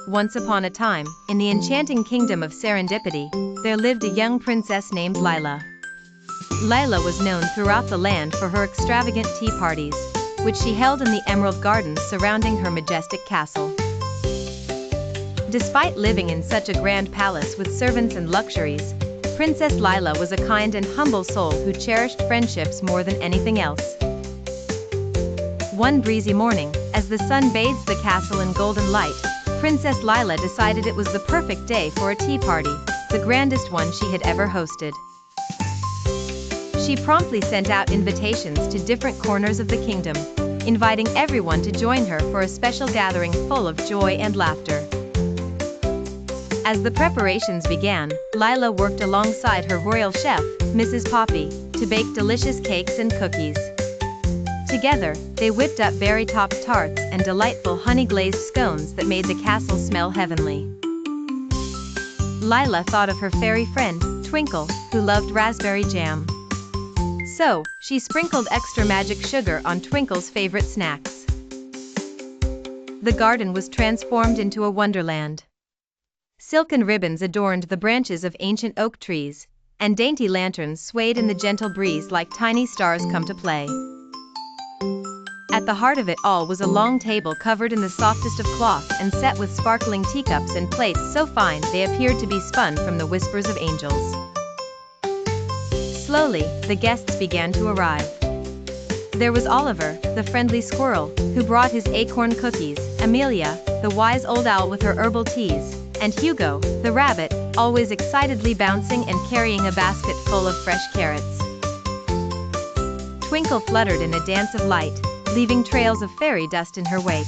Once upon a time, in the enchanting kingdom of Serendipity, there lived a young princess named Lila. Lila was known throughout the land for her extravagant tea parties, which she held in the emerald gardens surrounding her majestic castle. Despite living in such a grand palace with servants and luxuries, Princess Lila was a kind and humble soul who cherished friendships more than anything else. One breezy morning, as the sun bathed the castle in golden light, Princess Lila decided it was the perfect day for a tea party, the grandest one she had ever hosted. She promptly sent out invitations to different corners of the kingdom, inviting everyone to join her for a special gathering full of joy and laughter. As the preparations began, Lila worked alongside her royal chef, Mrs. Poppy, to bake delicious cakes and cookies. Together, they whipped up berry-topped tarts and delightful honey-glazed scones that made the castle smell heavenly. Lila thought of her fairy friend, Twinkle, who loved raspberry jam. So, she sprinkled extra magic sugar on Twinkle's favorite snacks. The garden was transformed into a wonderland. Silken ribbons adorned the branches of ancient oak trees, and dainty lanterns swayed in the gentle breeze like tiny stars come to play. At the heart of it all was a long table covered in the softest of cloth and set with sparkling teacups and plates so fine they appeared to be spun from the whispers of angels. Slowly, the guests began to arrive. There was Oliver, the friendly squirrel, who brought his acorn cookies, Amelia, the wise old owl with her herbal teas, and Hugo, the rabbit, always excitedly bouncing and carrying a basket full of fresh carrots. Twinkle fluttered in a dance of light, leaving trails of fairy dust in her wake.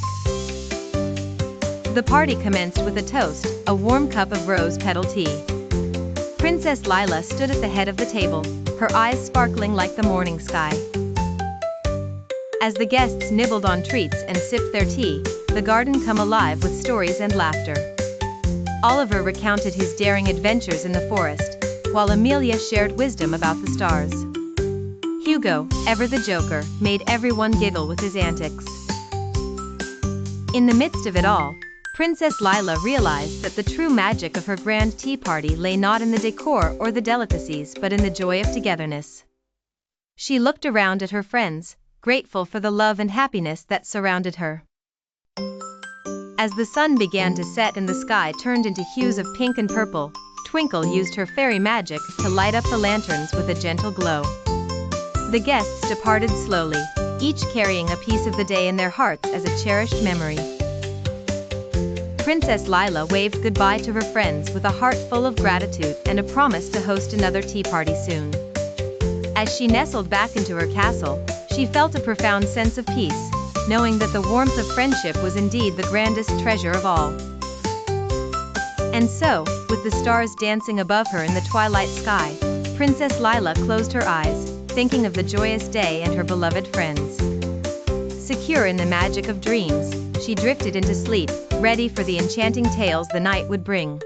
The party commenced with a toast, a warm cup of rose petal tea. Princess Lila stood at the head of the table, her eyes sparkling like the morning sky. As the guests nibbled on treats and sipped their tea, the garden came alive with stories and laughter. Oliver recounted his daring adventures in the forest, while Amelia shared wisdom about the stars. Hugo, ever the joker, made everyone giggle with his antics. In the midst of it all, Princess Lila realized that the true magic of her grand tea party lay not in the decor or the delicacies but in the joy of togetherness. She looked around at her friends, grateful for the love and happiness that surrounded her. As the sun began to set and the sky turned into hues of pink and purple, Twinkle used her fairy magic to light up the lanterns with a gentle glow. The guests departed slowly, each carrying a piece of the day in their hearts as a cherished memory. Princess Lila waved goodbye to her friends with a heart full of gratitude and a promise to host another tea party soon. As she nestled back into her castle, she felt a profound sense of peace, knowing that the warmth of friendship was indeed the grandest treasure of all. And so, with the stars dancing above her in the twilight sky, Princess Lila closed her eyes, thinking of the joyous day and her beloved friends. Secure in the magic of dreams, she drifted into sleep, ready for the enchanting tales the night would bring.